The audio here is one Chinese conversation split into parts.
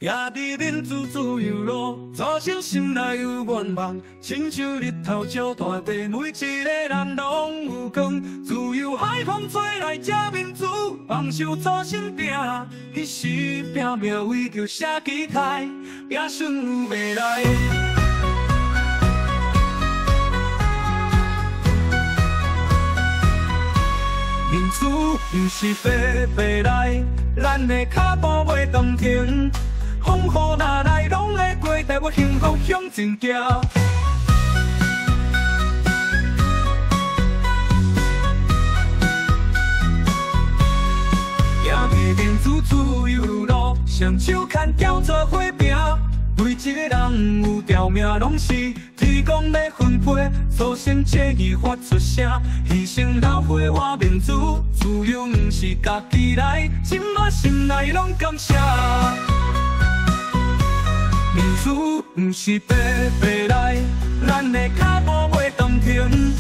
行伫民主自由路，早晨心内有愿望，亲像日头照大地，每一个人拢有光。自由海风吹来这民主，放手做心拼，彼时拼命为求写期待，拼顺有未来。民主不是白白来，咱的脚步袂动停。 风雨哪来，拢会过，带我幸福向前行。行伫民主自由路，双手牵交做伙拼。每一个人有条命，拢是天公在分配。祖先正义发出声，牺牲流血换民主，自由不是家己来，今仔心内拢感谢。 民主不是白白来，咱的脚步袂动停。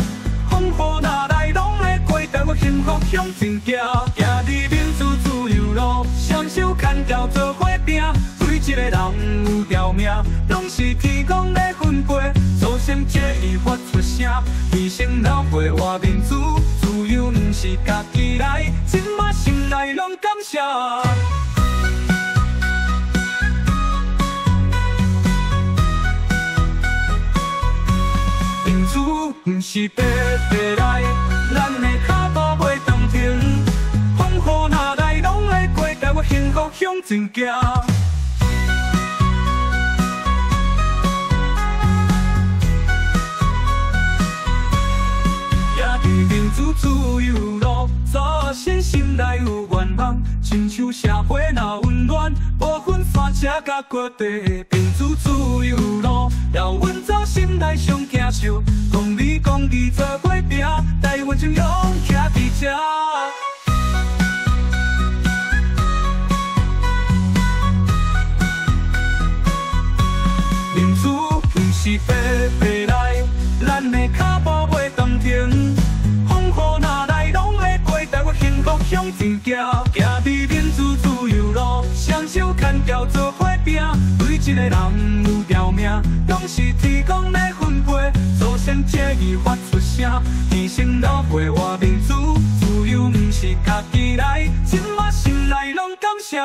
风雨哪来，拢会过，带我幸福向前行。行伫民主自由路，双手牵条做伙拼。每一个人有条命，拢是天公在分配。祖先正义发出声，牺牲流血换民主，自由不是家己来，今仔心内拢感谢。 不是白白来，咱的脚步袂动停。风雨哪来，拢会过，带我幸福向前行。行伫民主自由路，早晨心内有愿望，亲像社会若温暖，无分山车甲各地的民主自由路，要阮走心内上行受。 公义做伙拼，台湾就勇徛伫这。民主不是白白来，咱的脚步袂动停。风雨哪来，拢会过，带我幸福向前行。行伫民主自由路，双手牵条做伙拼。每一个人有条命，拢是天公在分配。 祖先正义发出声，牺牲流血换民主，自由不是家己来，今仔心内拢感谢。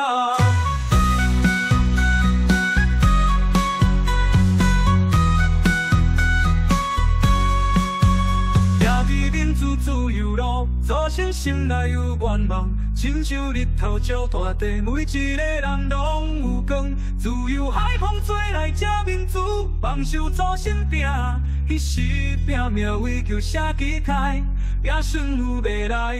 行伫民主自由路，早晨心内有愿望，亲像日头照大地，每一个人拢有光。自由海风吹来这民主，放手做心拼。 彼时拼命为求写期待，拼顺有未来。